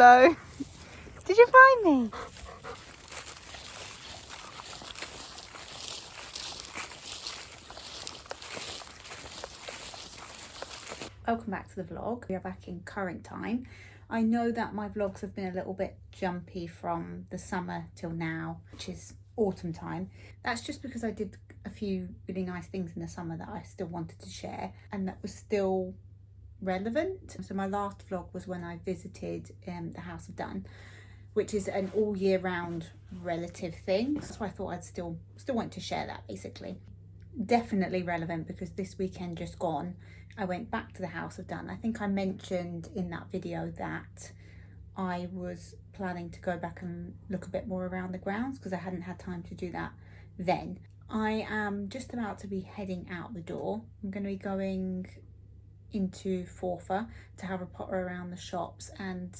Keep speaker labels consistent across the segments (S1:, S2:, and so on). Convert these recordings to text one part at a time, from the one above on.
S1: Hello. Did you find me? Welcome back to the vlog. We are back in current time. I know that my vlogs have been a little bit jumpy from the summer till now, which is autumn time. That's just because I did a few really nice things in the summer that I still wanted to share and that was still relevant. So my last vlog was when I visited the House of Dun, which is an all year round relative thing. So I thought I'd still want to share that basically. Definitely relevant because this weekend just gone, I went back to the House of Dun. I think I mentioned in that video that I was planning to go back and look a bit more around the grounds because I hadn't had time to do that then. I am just about to be heading out the door. I'm going to be going into Forfa to have a potter around the shops and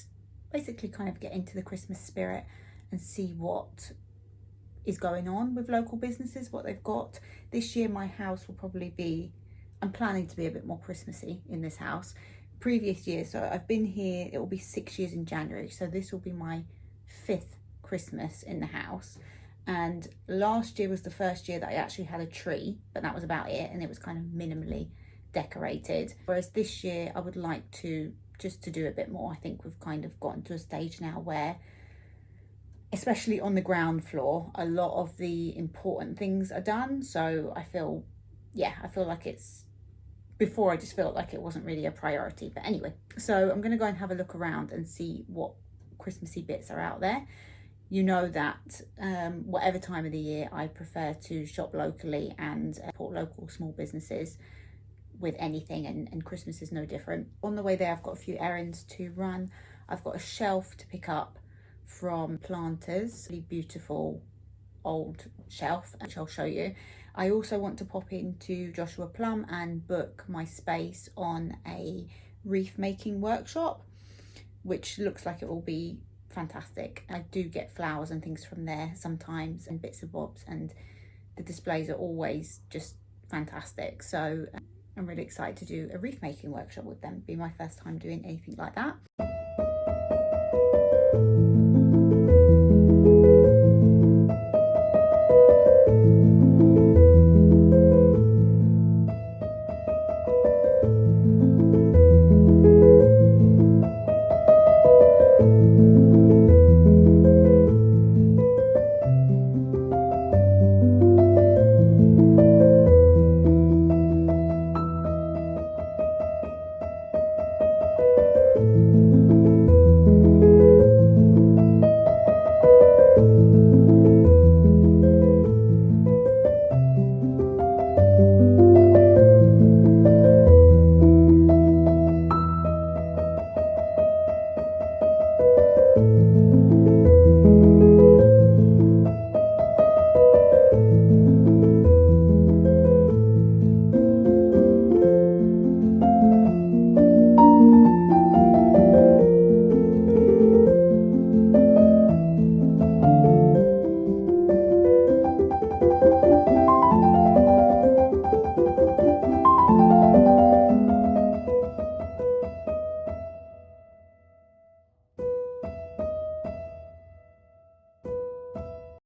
S1: basically kind of get into the Christmas spirit and see what is going on with local businesses, what they've got. This year my house will probably be, I'm planning to be a bit more Christmassy in this house. Previous years, so I've been here, it will be 6 years in January, so this will be my 5th Christmas in the house. And last year was the first year that I actually had a tree, but that was about it, and it was kind of minimally decorated. Whereas this year I would like to just to do a bit more. I think we've kind of gotten to a stage now where, especially on the ground floor, a lot of the important things are done. So I feel like it's, before I just felt like it wasn't really a priority. But anyway, so I'm going to go and have a look around and see what Christmassy bits are out there. You know that whatever time of the year, I prefer to shop locally and support local small businesses with anything, and Christmas is no different. On the way there, I've got a few errands to run. I've got a shelf to pick up from Planters, really beautiful old shelf, which I'll show you. I also want to pop into Joshua Plum and book my space on a wreath making workshop, which looks like it will be fantastic. I do get flowers and things from there sometimes and bits and bobs, and the displays are always just fantastic. So I'm really excited to do a wreath making workshop with them. It'll be my first time doing anything like that.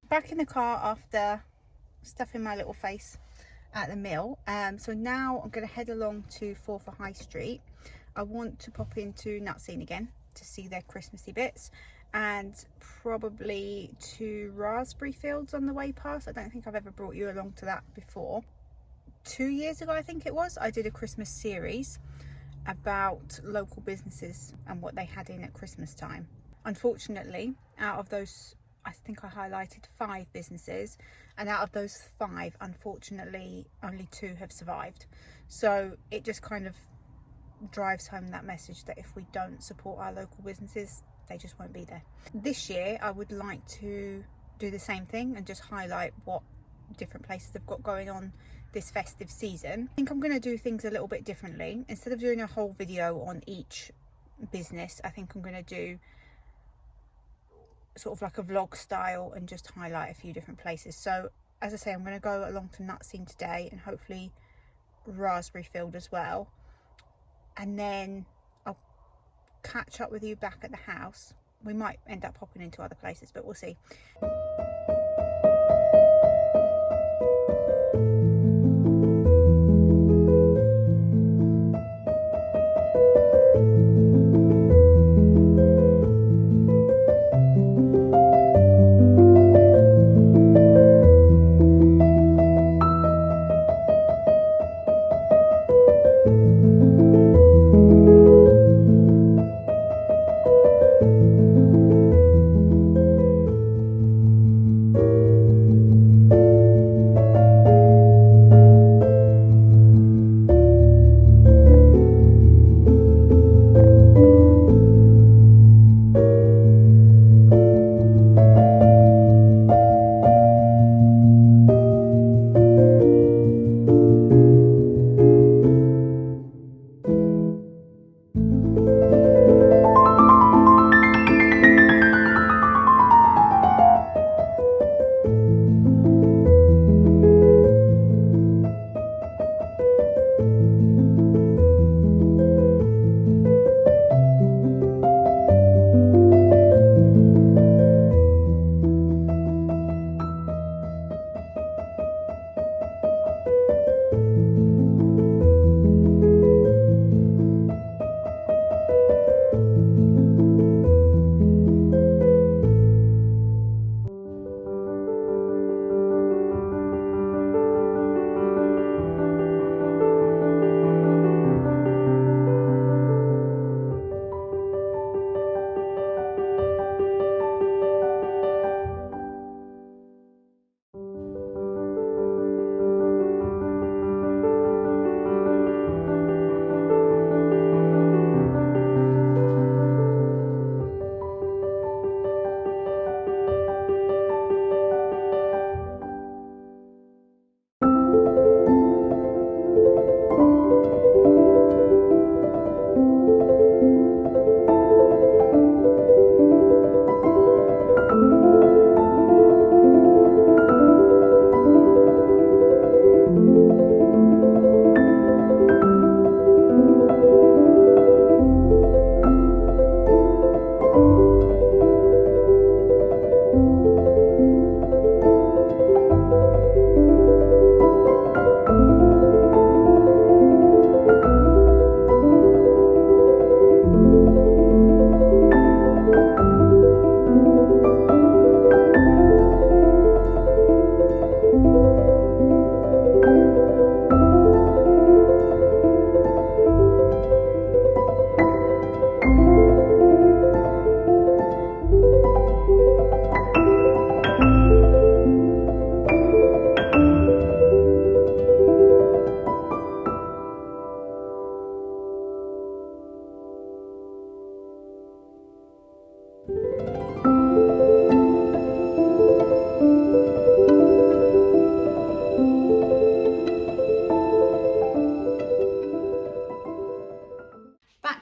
S1: Back in the car after stuffing my little face at the mill. So now I'm going to head along to Forfa High Street. I want to pop into Nutscene again to see their Christmassy bits, and probably to Raspberry Fields on the way past. I don't think I've ever brought you along to that before. 2 years ago, I think it was, I did a Christmas series about local businesses and what they had in at Christmas time. Unfortunately, out of those, I think I highlighted 5 businesses, and out of those 5, unfortunately, only 2 have survived. So it just kind of drives home that message that if we don't support our local businesses, they just won't be there. This year, I would like to do the same thing and just highlight what different places have got going on this festive season. I think I'm going to do things a little bit differently. Instead of doing a whole video on each business, I think I'm going to do sort of like a vlog style and just highlight a few different places. So as I say, I'm going to go along to Nutscene today and hopefully Raspberry Field as well, and then I'll catch up with you back at the house we might end up popping into other places, but we'll see.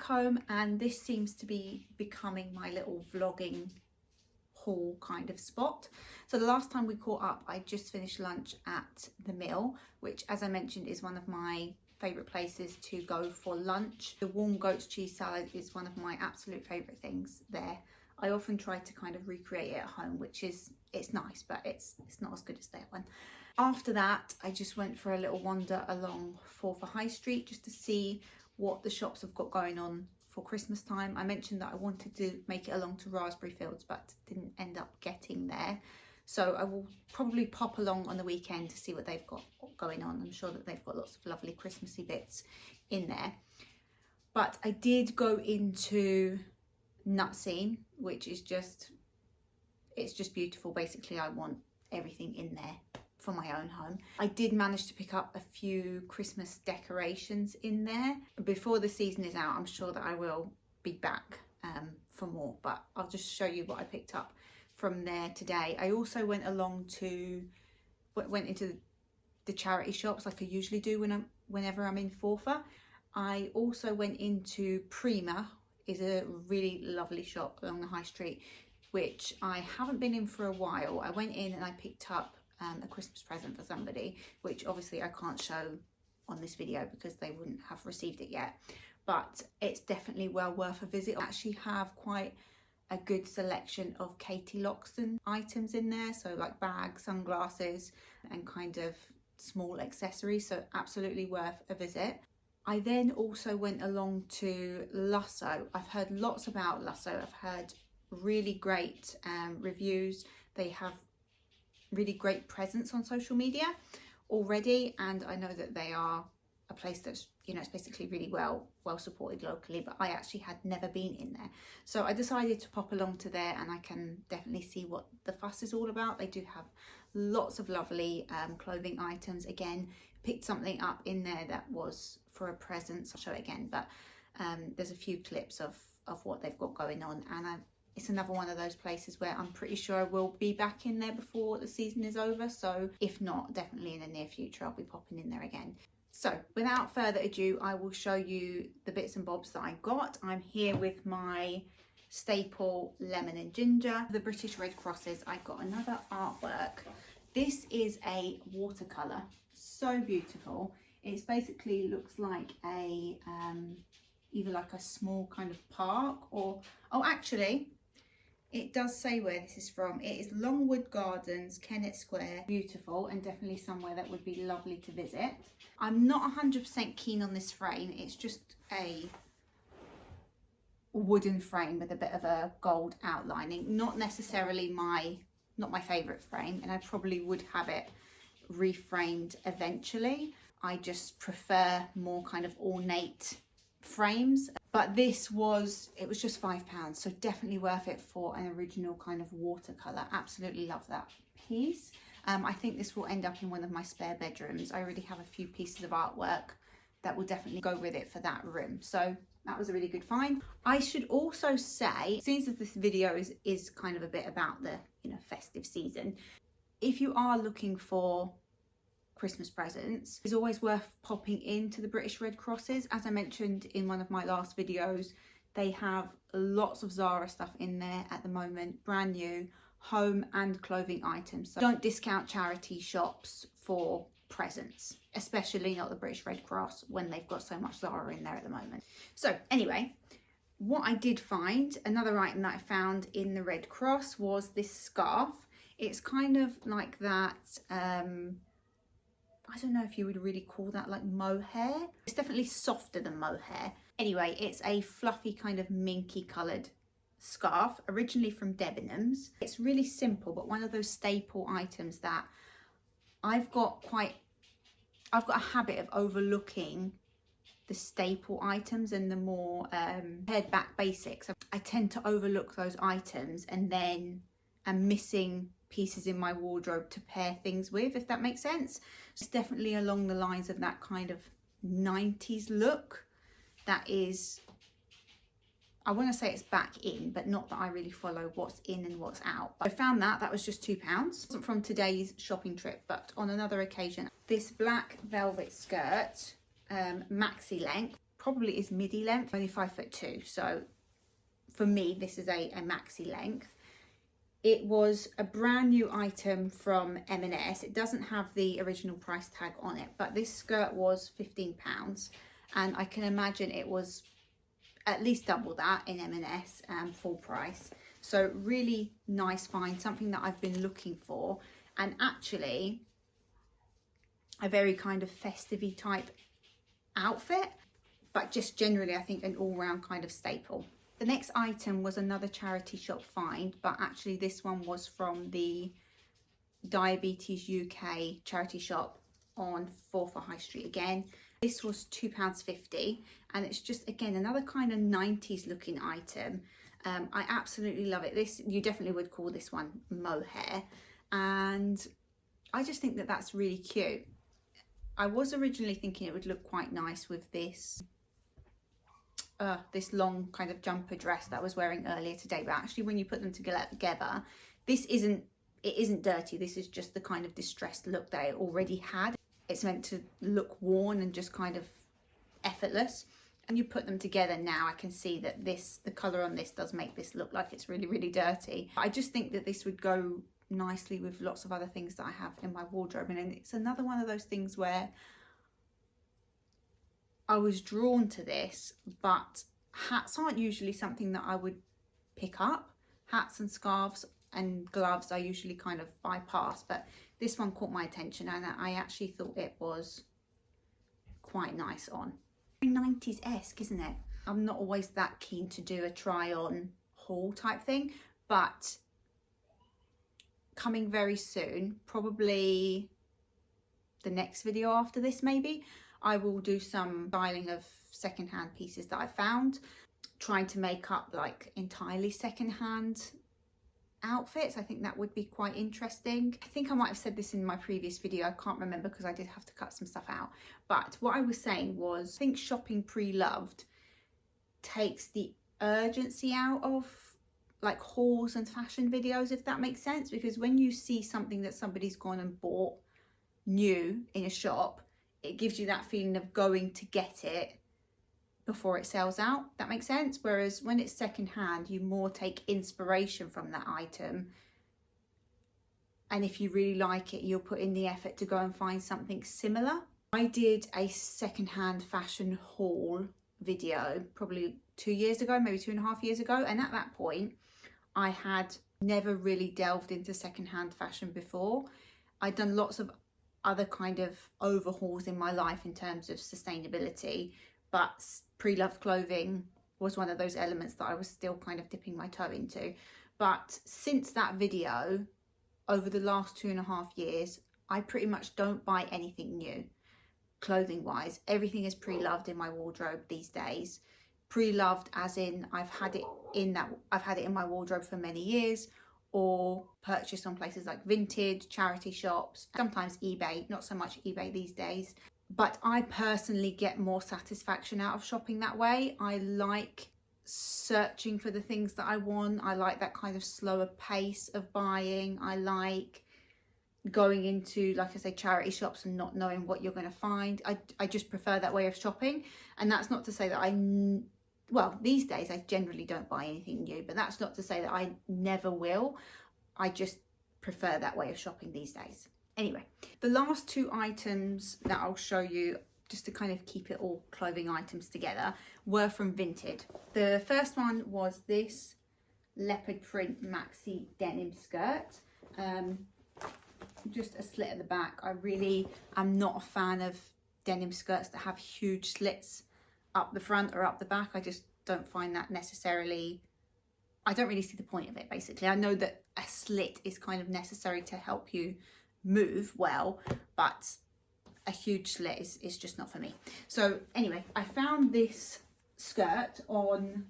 S1: Home, and this seems to be becoming my little vlogging haul kind of spot. So the last time we caught up, I just finished lunch at the Mill, which, as I mentioned, is one of my favourite places to go for lunch. The warm goat's cheese salad is one of my absolute favourite things there. I often try to kind of recreate it at home, which is, it's nice, but it's not as good as that one. After that, I just went for a little wander along Forfar High Street just to see what the shops have got going on for Christmas time. I mentioned that I wanted to make it along to Raspberry Fields, but didn't end up getting there. So I will probably pop along on the weekend to see what they've got going on. I'm sure that they've got lots of lovely Christmassy bits in there. But I did go into Nutscene, which is just, it's just beautiful. Basically, I want everything in there for my own home. I did manage to pick up a few Christmas decorations in there. Before the season is out, I'm sure that I will be back for more, but I'll just show you what I picked up from there today. I also went into the charity shops like I usually do whenever I'm in Forfar. I also went into Prima, is a really lovely shop along the high street, which I haven't been in for a while. I went in and I picked up a Christmas present for somebody, which obviously I can't show on this video because they wouldn't have received it yet, but it's definitely well worth a visit. I actually have quite a good selection of Katie Loxton items in there, so like bags, sunglasses, and kind of small accessories, so absolutely worth a visit. I then also went along to Lusso. I've heard lots about Lusso. I've heard really great reviews. They have really great presence on social media already, and I know that they are a place that's, you know, it's basically really well supported locally, but I actually had never been in there, so I decided to pop along to there, and I can definitely see what the fuss is all about. They do have lots of lovely clothing items. Again, picked something up in there that was for a present, so I'll show it again, but there's a few clips of what they've got going on, and it's another one of those places where I'm pretty sure I will be back in there before the season is over. So if not, definitely in the near future, I'll be popping in there again. So without further ado, I will show you the bits and bobs that I got. I'm here with my staple lemon and ginger. The British Red Crosses, I got another artwork. This is a watercolour, so beautiful. It's basically looks like a, either like a small kind of park or, oh actually, it does say where this is from. It is Longwood Gardens, Kennett Square. Beautiful, and definitely somewhere that would be lovely to visit. I'm not 100% keen on this frame. It's just a wooden frame with a bit of a gold outlining. Not necessarily not my favourite frame, and I probably would have it reframed eventually. I just prefer more kind of ornate frames, but this was, it was just £5, so definitely worth it for an original kind of watercolor. Absolutely love that piece. I think this will end up in one of my spare bedrooms. I already have a few pieces of artwork that will definitely go with it for that room, so that was a really good find. I should also say, since this video is kind of a bit about the, you know, festive season, if you are looking for Christmas presents, it's always worth popping into the British Red Crosses. As I mentioned in one of my last videos, they have lots of Zara stuff in there at the moment, brand new home and clothing items. So don't discount charity shops for presents, especially not the British Red Cross when they've got so much Zara in there at the moment. So anyway, what I did find, another item that I found in the Red Cross was this scarf. It's kind of like that, I don't know if you would really call that like mohair. It's definitely softer than mohair. Anyway, it's a fluffy kind of minky coloured scarf, originally from Debenhams. It's really simple, but one of those staple items that I've got a habit of overlooking the staple items and the more pared back basics. I tend to overlook those items and then I'm missing pieces in my wardrobe to pair things with, if that makes sense. It's definitely along the lines of that kind of 90s look that is, I want to say it's back in, but not that I really follow what's in and what's out. But I found that was just £2. It wasn't from today's shopping trip, but on another occasion. This black velvet skirt, maxi length, probably is midi length, only 5'2". So for me, this is a maxi length. It was a brand new item from M&S. It doesn't have the original price tag on it, but this skirt was £15, and I can imagine it was at least double that in M&S, full price. So really nice find, something that I've been looking for, and actually a very kind of festive-y type outfit, but just generally I think an all-round kind of staple. The next item was another charity shop find, but actually this one was from the Diabetes UK charity shop on Forfar High Street again. This was £2.50, and it's just, again, another kind of 90s looking item. I absolutely love it. This, you definitely would call this one mohair, and I just think that that's really cute. I was originally thinking it would look quite nice with this this long kind of jumper dress that I was wearing earlier today, but actually when you put them together, this isn't dirty. This is just the kind of distressed look that it already had. It's meant to look worn and just kind of effortless, and you put them together now, I can see that the colour on this does make this look like it's really, really dirty. I just think that this would go nicely with lots of other things that I have in my wardrobe, and it's another one of those things where I was drawn to this, but hats aren't usually something that I would pick up. Hats and scarves and gloves I usually kind of bypass, but this one caught my attention and I actually thought it was quite nice on. Very 90s-esque, isn't it? I'm not always that keen to do a try on haul type thing, but coming very soon, probably the next video after this maybe, I will do some styling of secondhand pieces that I found, trying to make up like entirely secondhand outfits. I think that would be quite interesting. I think I might have said this in my previous video, I can't remember because I did have to cut some stuff out, but what I was saying was I think shopping pre-loved takes the urgency out of like hauls and fashion videos, if that makes sense, because when you see something that somebody's gone and bought new in a shop, it gives you that feeling of going to get it before it sells out. That makes sense. Whereas when it's secondhand, you more take inspiration from that item, and if you really like it, you'll put in the effort to go and find something similar. I did a secondhand fashion haul video probably 2 years ago, maybe 2.5 years ago, and at that point I had never really delved into secondhand fashion before. I'd done lots of other kind of overhauls in my life in terms of sustainability, but pre-loved clothing was one of those elements that I was still kind of dipping my toe into. But since that video, over the last 2.5 years, I pretty much don't buy anything new clothing wise. Everything is pre-loved in my wardrobe these days. Pre-loved as in I've had it in my wardrobe for many years, or purchased on places like Vinted, charity shops, sometimes eBay, not so much eBay these days. But I personally get more satisfaction out of shopping that way. I like searching for the things that I want. I like that kind of slower pace of buying. I like going into, like I say, charity shops and not knowing what you're going to find. I just prefer that way of shopping. And that's not to say that well, these days I generally don't buy anything new, but that's not to say that I never will. I just prefer that way of shopping these days. Anyway, the last 2 items that I'll show you, just to kind of keep it all clothing items together, were from Vinted. The first one was this leopard print maxi denim skirt. Just a slit at the back. I really am not a fan of denim skirts that have huge slits up the front or up the back. I just don't find that necessarily, I don't really see the point of it basically. I know that a slit is kind of necessary to help you move well, but a huge slit is just not for me. So anyway, I found this skirt on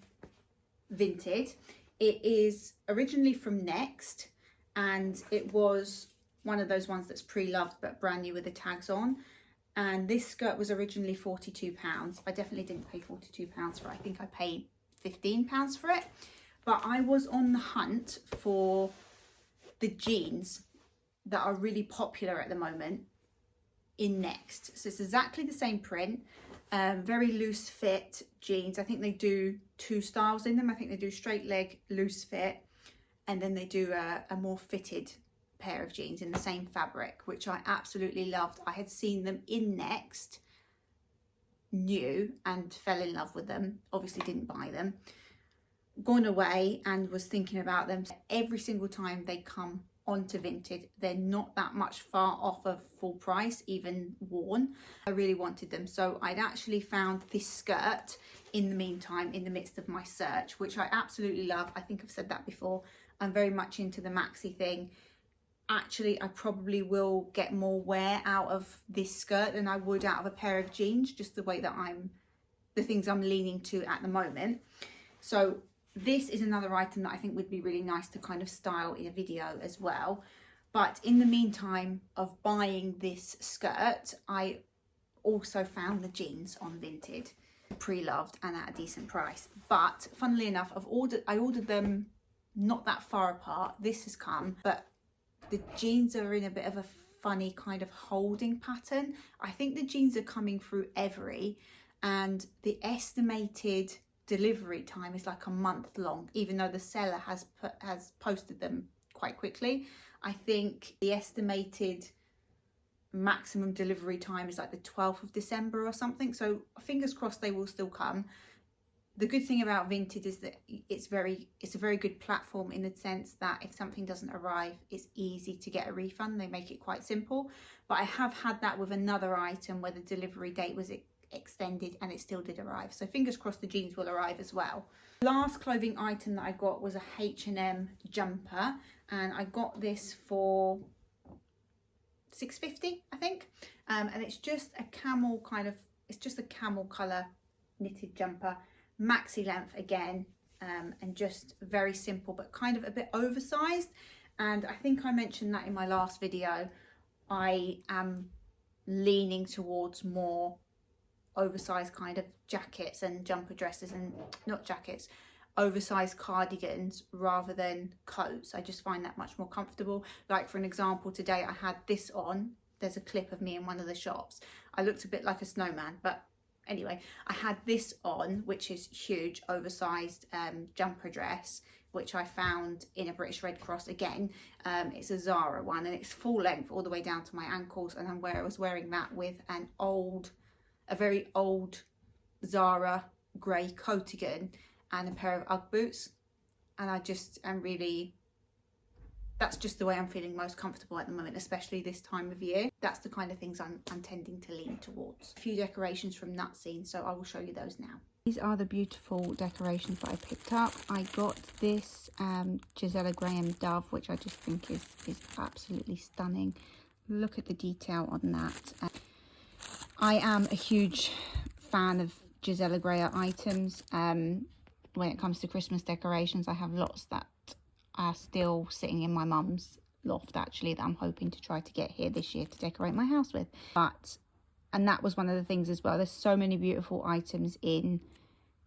S1: Vinted. It is originally from Next, and it was one of those ones that's pre-loved but brand new with the tags on. And this skirt was originally £42. I definitely didn't pay £42 for it. I think I paid £15 for it. But I was on the hunt for the jeans that are really popular at the moment in Next. So it's exactly the same print, very loose fit jeans. I think they do 2 styles in them. I think they do straight leg, loose fit, and then they do a more fitted pair of jeans in the same fabric, which I absolutely loved. I had seen them in Next new and fell in love with them. Obviously didn't buy them. Gone away and was thinking about them. Every single time they come onto Vinted, they're not that much far off of full price, even worn. I really wanted them, so I'd actually found this skirt in the meantime in the midst of my search, which I absolutely love. I think I've said that before. I'm very much into the maxi thing. Actually, I probably will get more wear out of this skirt than I would out of a pair of jeans, just the way that the things I'm leaning to at the moment. So this is another item that I think would be really nice to kind of style in a video as well. But in the meantime of buying this skirt, I also found the jeans on Vinted, pre-loved and at a decent price. But funnily enough, I ordered them not that far apart. This has come, but the jeans are in a bit of a funny kind of holding pattern. I think the jeans are coming through Every, and the estimated delivery time is like a month long, even though the seller has posted them quite quickly. I think the estimated maximum delivery time is like the 12th of December or something. So fingers crossed they will still come. The good thing about Vinted is that it's a very good platform in the sense that if something doesn't arrive, it's easy to get a refund. They make it quite simple. But I have had that with another item where the delivery date was extended and it still did arrive. So fingers crossed the jeans will arrive as well. Last clothing item that I got was a H&M jumper, and I got this for £6.50, I think. And it's just a camel colour knitted jumper, maxi length again, and just very simple but kind of a bit oversized. And I think I mentioned that in my last video. I am leaning towards more oversized kind of jackets and jumper dresses, and not jackets, oversized cardigans rather than coats. I just find that much more comfortable. Like for an example, today I had this on. There's a clip of me in one of the shops. I looked a bit like a snowman, but anyway, I had this on, which is huge, oversized jumper dress, which I found in a British Red Cross again. It's a Zara one, and it's full length all the way down to my ankles, and I was wearing that with a very old Zara grey coatigan and a pair of Ugg boots, and I just am really, that's just the way I'm feeling most comfortable at the moment, especially this time of year. That's the kind of things I'm tending to lean towards. A few decorations from Nut Scene, so I will show you those now. These are the beautiful decorations that I picked up. I got this Gisela Graham dove, which I just think is absolutely stunning. Look at the detail on that. I am a huge fan of Gisela Graham items. When it comes to Christmas decorations, I have lots that are still sitting in my mum's loft, actually, that I'm hoping to try to get here this year to decorate my house with. And that was one of the things as well. There's so many beautiful items in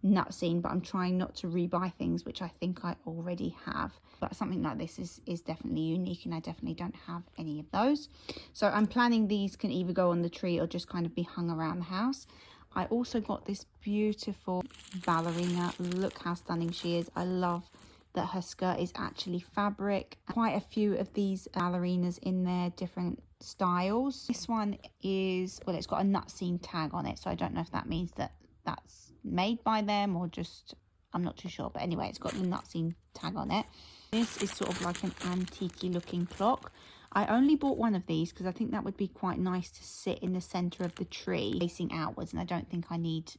S1: Nut Scene, but I'm trying not to rebuy things which I think I already have. But something like this is definitely unique, and I definitely don't have any of those. So I'm planning these can either go on the tree or just kind of be hung around the house. I also got this beautiful ballerina. Look how stunning she is. I love that her skirt is actually fabric. Quite a few of these ballerinas in their different styles. This one is, well, it's got a Nut Scene tag on it, so I don't know if that means that that's made by them or just, I'm not too sure, but anyway, it's got the Nut Scene tag on it. This is sort of like an antique looking clock. I only bought one of these because I think that would be quite nice to sit in the center of the tree facing outwards, and I don't think I need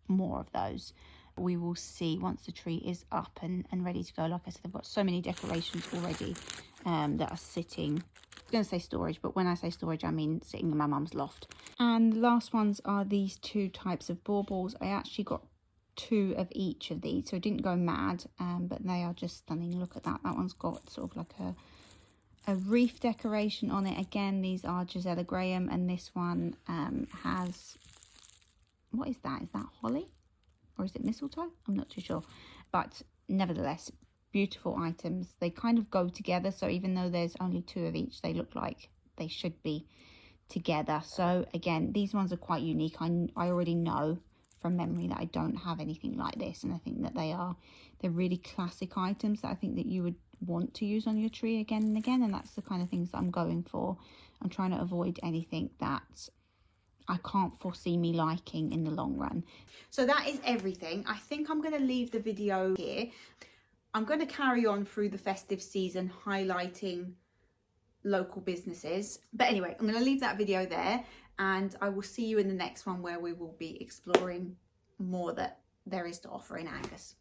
S1: more of those. We will see once the tree is up and ready to go. Like I said, I've got so many decorations already that are sitting, I was going to say storage, but when I say storage I mean sitting in my mum's loft. And the last ones are these two types of baubles. I actually got 2 of each of these, so I didn't go mad, but they are just stunning. Look at that. That one's got sort of like a reef decoration on it. Again, these are Gisela Graham, and this one has, what is that? Is that holly? Or is it mistletoe? I'm not too sure. But nevertheless, beautiful items. They kind of go together. So even though there's only 2 of each, they look like they should be together. So again, these ones are quite unique. I already know from memory that I don't have anything like this. And I think that they're really classic items that I think that you would want to use on your tree again and again. And that's the kind of things that I'm going for. I'm trying to avoid anything that I can't foresee me liking in the long run. So that is everything. I think I'm going to leave the video here. I'm going to carry on through the festive season highlighting local businesses. But anyway, I'm going to leave that video there, and I will see you in the next one where we will be exploring more that there is to offer in Angus.